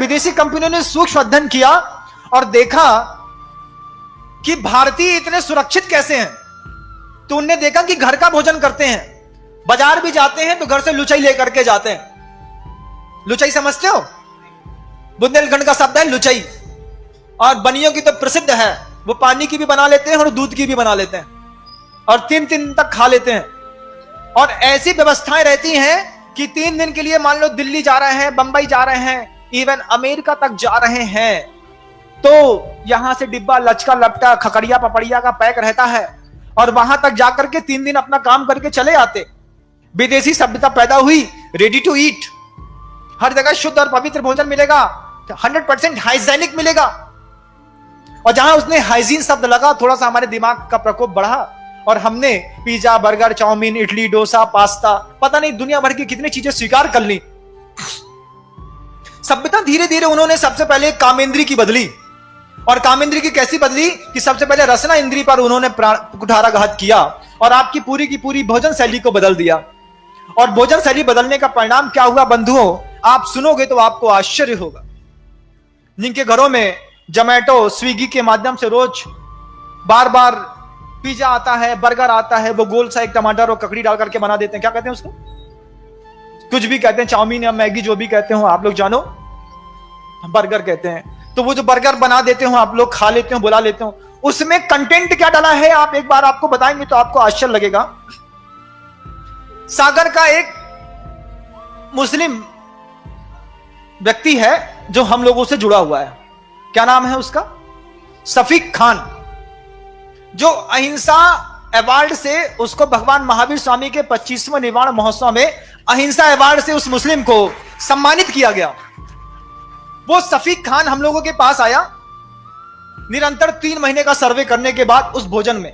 विदेशी कंपनियों ने सूक्ष्म अध्ययन किया और देखा कि भारतीय इतने सुरक्षित कैसे हैं, तो उनने देखा कि घर का भोजन करते हैं, बाजार भी जाते हैं तो घर से लुचाई लेकर के जाते हैं। लुचाई समझते हो? बुंदेलखंड का शब्द है लुचाई, और बनियों की तो प्रसिद्ध है, वो पानी की भी बना लेते हैं और दूध की भी बना लेते हैं और 3 दिन तक खा लेते हैं। और ऐसी व्यवस्थाएं रहती हैं कि 3 दिन के लिए मान लो दिल्ली जा रहे हैं, बंबई जा रहे हैं, इवन अमेरिका तक जा रहे हैं, तो यहां से डिब्बा लचका लपटा खकड़िया पपड़िया का पैक रहता है और वहां तक जाकर के 3 दिन अपना काम करके चले आते। विदेशी सभ्यता पैदा हुई, रेडी टू ईट, हर जगह शुद्ध और पवित्र भोजन मिलेगा, 100% हाइजीनिक मिलेगा। और जहां उसने हाइजीन शब्द लगा, थोड़ा सा हमारे दिमाग का प्रकोप बढ़ा और हमने pizza, burger, chowmein, idli, dosa, pasta, पता नहीं दुनिया भर की कितनी चीजें स्वीकार कर ली। सभ्यता धीरे धीरे उन्होंने सबसे पहले कामेंद्री की बदली, और कामेंद्री की कैसी बदली कि सबसे पहले रसना इंद्री पर उन्होंने कुठाराघात किया और आपकी पूरी की पूरी भोजन शैली को बदल दिया। और भोजन शैली बदलने का परिणाम क्या हुआ बंधुओं, आप सुनोगे तो आपको आश्चर्य होगा। जिनके घरों में जोमैटो, स्विगी के माध्यम से रोज बार बार पिज्जा आता है, बर्गर आता है, वो गोल सा एक टमाटर और ककड़ी डाल करके बना देते हैं, क्या कहते हैं उसको, कुछ भी कहते हैं, चाउमीन या मैगी जो भी कहते हो आप लोग जानो, बर्गर कहते हैं। तो वो जो बर्गर बना देते हो आप लोग, खा लेते हो, बुला लेते हो, उसमें कंटेंट क्या डाला है आप एक बार आपको बताएंगे तो आपको आश्चर्य लगेगा। सागर का एक मुस्लिम व्यक्ति है जो हम लोगों से जुड़ा हुआ है, क्या नाम है उसका, शफीक खान, जो अहिंसा अवार्ड से उसको भगवान महावीर स्वामी के 25वें निर्वाण महोत्सव में अहिंसा अवार्ड से उस मुस्लिम को सम्मानित किया गया। वो शफीक खान हम लोगों के पास आया निरंतर 3 महीने का सर्वे करने के बाद उस भोजन में,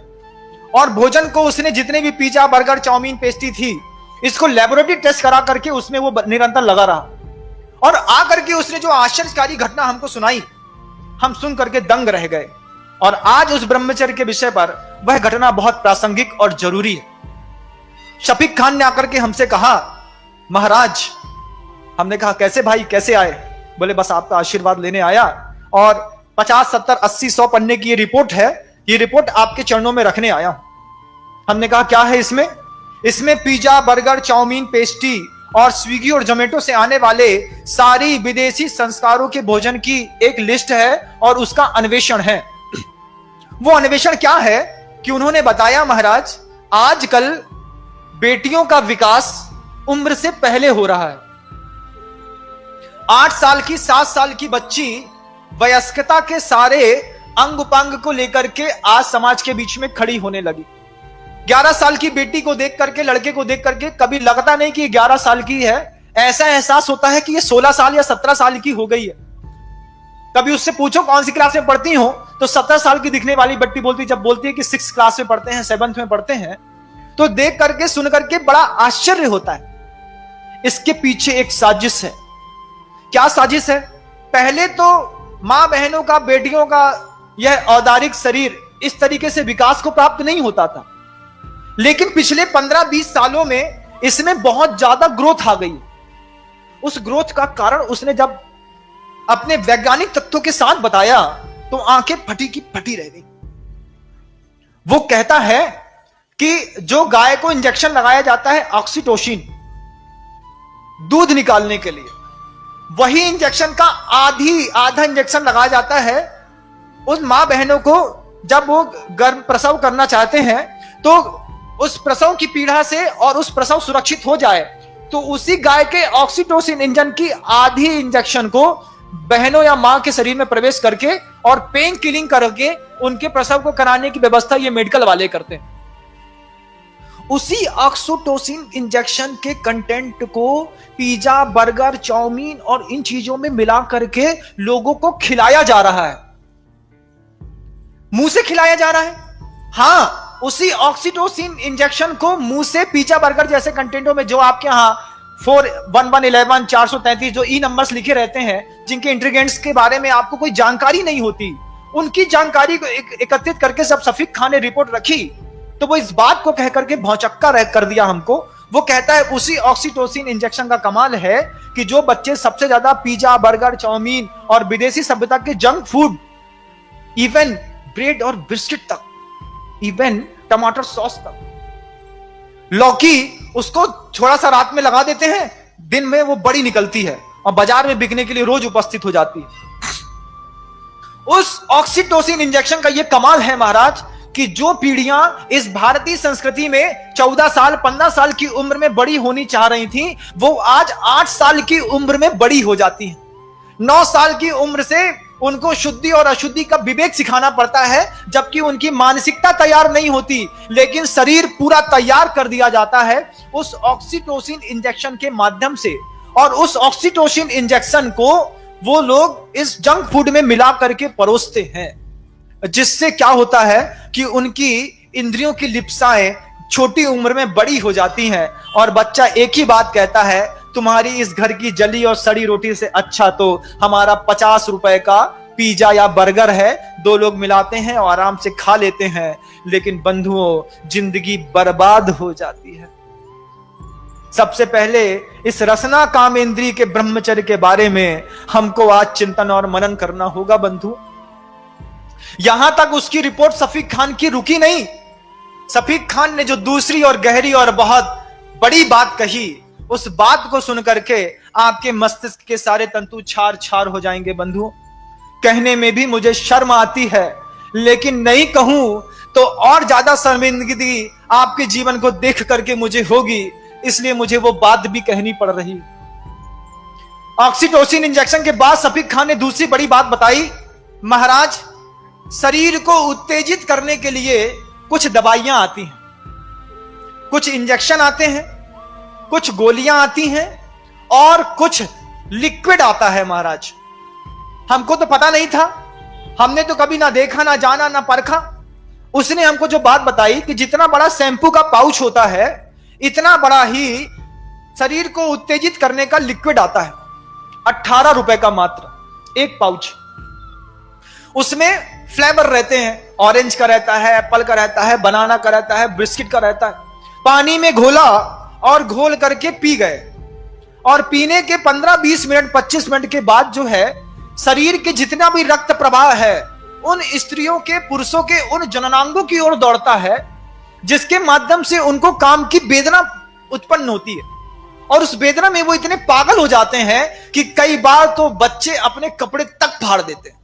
और भोजन को उसने जितने भी पिज्जा, बर्गर, चाउमीन, पेस्ट्री थी, इसको लेबोरेटरी टेस्ट करा करके उसमें वो निरंतर लगा रहा, और आकर के उसने जो आश्चर्यकारी घटना हमको सुनाई, हम सुन करके दंग रह गए। और आज उस ब्रह्मचर्य के विषय पर वह घटना बहुत प्रासंगिक और जरूरी है। शफीक खान ने आकर के हमसे कहा, महाराज, हमने कहा कैसे भाई, कैसे आए? बोले बस आपका आशीर्वाद लेने आया, और 50, 70, 80, 100 पन्ने की ये रिपोर्ट है, ये रिपोर्ट आपके चरणों में रखने आया। हमने कहा क्या है इसमें? इसमें पिज्जा, बर्गर, चाउमीन, पेस्ट्री और स्विगी और जोमेटो से आने वाले सारी विदेशी संस्कारों के भोजन की एक लिस्ट है और उसका अन्वेषण है। वो अन्वेषण क्या है कि उन्होंने बताया, महाराज, आजकल बेटियों का विकास उम्र से पहले हो रहा है। 8 साल की, 7 साल की बच्ची वयस्कता के सारे अंग उपांग को लेकर के आज समाज के बीच में खड़ी होने लगी। 11 साल की बेटी को देख करके, लड़के को देख करके कभी लगता नहीं कि 11 साल की है, ऐसा एहसास होता है कि ये 16 साल या 17 साल की हो गई है। कभी उससे पूछो कौन सी क्लास में पढ़ती हो, तो 17 साल की दिखने वाली बच्ची बोलती, जब बोलती है कि 6th क्लास में पढ़ते हैं, 7th में पढ़ते हैं, तो देख करके सुन करके बड़ा आश्चर्य होता है। इसके पीछे एक साजिश है। क्या साजिश है? पहले तो मां बहनों का, बेटियों का यह औदारिक शरीर इस तरीके से विकास को प्राप्त नहीं होता था, लेकिन पिछले 15-20 सालों में इसमें बहुत ज्यादा ग्रोथ आ गई। उस ग्रोथ का कारण उसने जब अपने वैज्ञानिक तथ्यों के साथ बताया तो आंखें फटी की फटी रह गई। वो कहता है कि जो गाय को इंजेक्शन लगाया जाता है ऑक्सीटोसिन दूध निकालने के लिए, वही इंजेक्शन का आधा इंजेक्शन लगाया जाता है उन मां बहनों को जब वो गर्भ प्रसव करना चाहते हैं, तो उस प्रसव की पीड़ा से और उस प्रसव सुरक्षित हो जाए, तो उसी गाय के ऑक्सीटोसिन इंजन की आधी इंजेक्शन को बहनों या मां के शरीर में प्रवेश करके और पेन किलिंग करके उनके प्रसव को कराने की व्यवस्था ये मेडिकल वाले करते हैं। उसी ऑक्सीटोसिन इंजेक्शन के कंटेंट को पिज्जा, बर्गर, चाउमीन और इन चीजों में मिला करके लोगों को खिलाया जा रहा है, मुंह से खिलाया जा रहा है। हां, उसी ऑक्सीटोसिन इंजेक्शन को मुंह से पिज्जा, बर्गर जैसे कंटेंटों में, जो आपके यहां 41111 433 जो ई नंबर्स लिखे रहते हैं, जिनके इंग्रेडिएंट्स के बारे में आपको कोई जानकारी नहीं होती, उनकी जानकारी को एकत्रित करके जब शफीक खान ने रिपोर्ट रखी, तो वो इस बात को कह करके भौचक्का कर दिया हमको। वो कहता है उसी ऑक्सीटोसिन इंजेक्शन का कमाल है कि जो बच्चे सबसे ज्यादा पिज्जा, बर्गर, चाउमीन और विदेशी सभ्यता के जंक फूड, इवन ब्रेड और बिस्किट तक, इवन टमाटर सॉस तक, लौकी उसको थोड़ा सा रात में लगा देते हैं, दिन में वो बड़ी निकलती है और बाजार में बिकने के लिए रोज उपस्थित हो जाती है। उस ऑक्सीटोसिन इंजेक्शन का ये कमाल है महाराज कि जो पीढ़ियां इस भारतीय संस्कृति में 14 साल 15 साल की उम्र में बड़ी होनी चाह रही थी, वो आज 8 साल की उम्र में बड़ी हो जाती हैं। 9 साल की उम्र से उनको शुद्धि और अशुद्धि का विवेक सिखाना पड़ता है, जबकि उनकी मानसिकता तैयार नहीं होती, लेकिन शरीर पूरा तैयार कर दिया जाता है उस ऑक्सीटोसिन इंजेक्शन के माध्यम से। और उस ऑक्सीटोसिन इंजेक्शन को वो लोग इस जंक फूड में मिला करके परोसते हैं, जिससे क्या होता है कि उनकी इंद्रियों की लिप्साएं छोटी उम्र में बड़ी हो जाती हैं और बच्चा एक ही बात कहता है, तुम्हारी इस घर की जली और सड़ी रोटी से अच्छा तो हमारा 50 रुपए का पिज्जा या बर्गर है, 2 लोग मिलाते हैं और आराम से खा लेते हैं। लेकिन बंधुओं, जिंदगी बर्बाद हो जाती है। सबसे पहले इस रसना काम इंद्रिय के ब्रह्मचर्य के बारे में हमको आज चिंतन और मनन करना होगा बंधु। यहां तक उसकी रिपोर्ट शफीक खान की रुकी नहीं। शफीक खान ने जो दूसरी और गहरी और बहुत बड़ी बात कही, उस बात को सुनकर के आपके मस्तिष्क के सारे तंतु छार छार हो जाएंगे बंधु। कहने में भी मुझे शर्म आती है, लेकिन नहीं कहूं तो और ज्यादा शर्मिंदगी आपके जीवन को देख करके मुझे होगी, इसलिए मुझे वो बात भी कहनी पड़ रही। ऑक्सीटोसिन इंजेक्शन के बाद शफीक खान ने दूसरी बड़ी बात बताई, महाराज शरीर को उत्तेजित करने के लिए कुछ दवाइयां आती हैं, कुछ इंजेक्शन आते हैं, कुछ गोलियां आती हैं और कुछ लिक्विड आता है महाराज। हमको तो पता नहीं था, हमने तो कभी ना देखा, ना जाना, ना परखा। उसने हमको जो बात बताई कि जितना बड़ा शैंपू का पाउच होता है, इतना बड़ा ही शरीर को उत्तेजित करने का लिक्विड आता है। 18 रुपए का मात्र एक पाउच। उसमें फ्लेवर रहते हैं, ऑरेंज का रहता है, एप्पल का रहता है, बनाना का रहता है, बिस्किट का रहता है। पानी में घोला और घोल करके पी गए, और पीने के 15-20 मिनट 25 मिनट के बाद जो है, शरीर के जितना भी रक्त प्रवाह है उन स्त्रियों के, पुरुषों के उन जननांगों की ओर दौड़ता है, जिसके माध्यम से उनको काम की वेदना उत्पन्न होती है। और उस वेदना में वो इतने पागल हो जाते हैं कि कई बार तो बच्चे अपने कपड़े तक फाड़ देते हैं।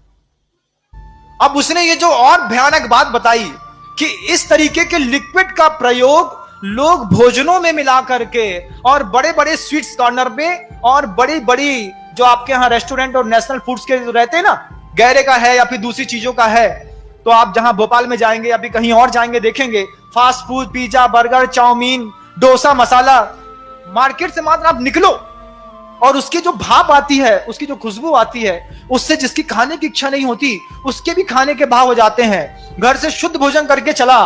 अब उसने ये जो और भयानक बात बताई कि इस तरीके के लिक्विड का प्रयोग लोग भोजनों में मिला करके और बड़े बड़े स्वीट्स कॉर्नर में और बड़ी बड़ी जो आपके यहाँ रेस्टोरेंट और नेशनल फूड्स के रहते हैं ना, गैरे का है या फिर दूसरी चीजों का है, तो आप जहां भोपाल में जाएंगे या फिर कहीं और जाएंगे, देखेंगे fast food, pizza, burger, chowmein, dosa, masala, market से मात्र आप निकलो और उसकी जो भाप आती है, उसकी जो खुशबू आती है, उससे जिसकी खाने की इच्छा नहीं होती उसके भी खाने के भाव हो जाते हैं। घर से शुद्ध भोजन करके चला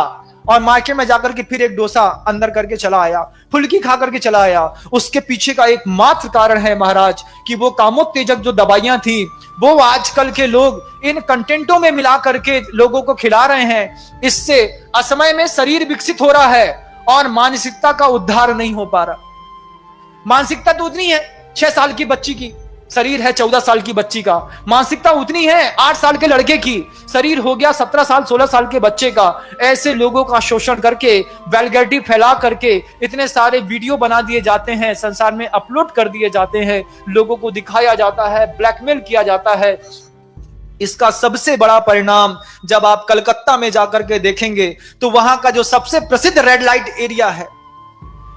और मार्केट में जाकर के फिर एक डोसा अंदर करके चला आया, फुल्की खा करके चला आया। उसके पीछे का एक मात्र कारण है महाराज कि वो कामोत्तेजक जो दवाइयां थी वो आजकल के लोग इन कंटेंटों में मिला करके लोगों को खिला रहे हैं। इससे असमय में शरीर विकसित हो रहा है और मानसिकता का उद्धार नहीं हो पा रहा। मानसिकता तो उतनी है 6 साल की बच्ची की, शरीर है 14 साल की बच्ची का। मानसिकता उतनी है 8 साल के लड़के की, शरीर हो गया 17 साल 16 साल के बच्चे का। ऐसे लोगों का शोषण करके, वल्गैरिटी फैला करके इतने सारे वीडियो बना दिए जाते हैं, संसार में अपलोड कर दिए जाते हैं, लोगों को दिखाया जाता है, ब्लैकमेल किया जाता है। इसका सबसे बड़ा परिणाम जब आप कलकत्ता में जाकर के देखेंगे तो वहां का जो सबसे प्रसिद्ध रेड लाइट एरिया है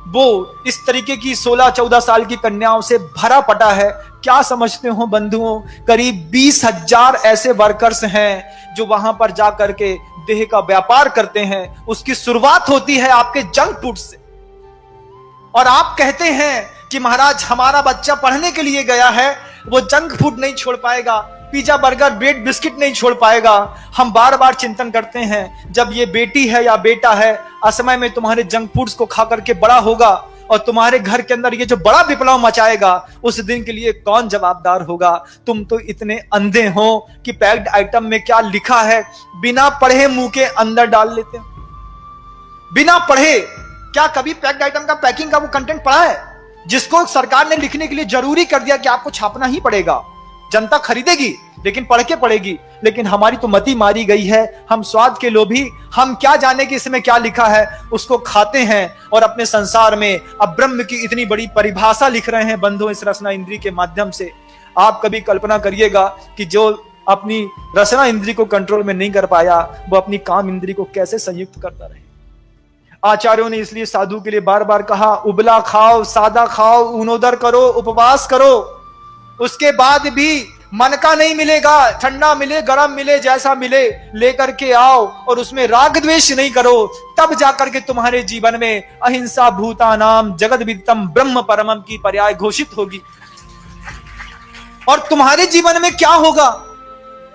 वो इस तरीके की 16-14 साल की कन्याओं से भरा पटा है। क्या समझते हो बंधुओं, करीब 20,000 ऐसे वर्कर्स हैं जो वहां पर जाकर के देह का व्यापार करते हैं। उसकी शुरुआत होती है आपके जंक फूड से, और आप कहते हैं कि महाराज हमारा बच्चा पढ़ने के लिए गया है, वो जंक फूड नहीं छोड़ पाएगा, पिज्जा, बर्गर, ब्रेड, बिस्किट नहीं छोड़ पाएगा। हम बार बार चिंतन करते हैं, जब ये बेटी है या बेटा है असमय में तुम्हारे जंक फूड्स को खा करके बड़ा होगा और तुम्हारे घर के अंदर ये जो बड़ा विप्लव मचाएगा, उस दिन के लिए कौन जवाबदार होगा? तुम तो इतने अंधे हो कि पैक्ड आइटम में क्या लिखा है बिना पढ़े मुंह के अंदर डाल लेते हो। बिना पढ़े क्या कभी पैक्ड आइटम का पैकिंग का वो कंटेंट पढ़ा है? जिसको सरकार ने लिखने के लिए जरूरी कर दिया कि आपको छापना ही पड़ेगा, जनता खरीदेगी लेकिन पढ़ के पड़ेगी। लेकिन हमारी तो मति मारी गई है, हम स्वाद के लोभी, हम क्या जाने कि इसमें क्या लिखा है, उसको खाते हैं और अपने संसार में अब ब्रह्म की इतनी बड़ी परिभाषा लिख रहे हैं बंधुओं इस रसना इंद्री के माध्यम से। आप कभी कल्पना करिएगा कि जो अपनी रसना इंद्री को कंट्रोल में नहीं कर पाया, वो अपनी काम इंद्री को कैसे संयुक्त करता रहे। आचार्यों ने इसलिए साधु के लिए बार बार कहा, उबला खाओ, सादा खाओ, ऊनोदर करो, उपवास करो, उसके बाद भी मन का नहीं मिलेगा, ठंडा मिले गरम मिले जैसा मिले लेकर के आओ और उसमें राग द्वेष नहीं करो, तब जाकर के तुम्हारे जीवन में अहिंसा भूतानाम जगत विदितम ब्रह्म परमम की पर्याय घोषित होगी। और तुम्हारे जीवन में क्या होगा,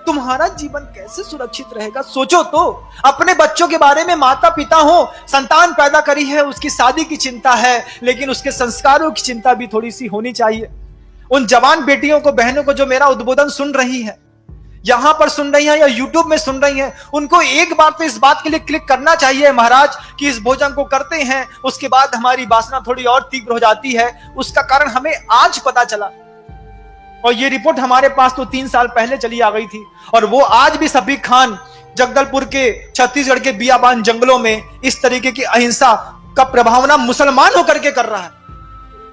तुम्हारा जीवन कैसे सुरक्षित रहेगा, सोचो तो। अपने बच्चों के बारे में माता पिता हो, संतान पैदा करी है, उसकी शादी की चिंता है, लेकिन उसके संस्कारों की चिंता भी थोड़ी सी होनी चाहिए। उन जवान बेटियों को, बहनों को जो मेरा उद्बोधन सुन रही है, यहां पर सुन रही है या यूट्यूब में सुन रही है, उनको एक बार तो इस बात के लिए क्लिक करना चाहिए महाराज कि इस भोजन को करते हैं उसके बाद हमारी वासना थोड़ी और तीव्र हो जाती है। उसका कारण हमें आज पता चला और ये रिपोर्ट हमारे पास तो 3 साल पहले चली आ गई थी, और वो आज भी सफीक खान जगदलपुर के छत्तीसगढ़ के बियाबान जंगलों में इस तरीके की अहिंसा का प्रभावना मुसलमान होकर के कर रहा है।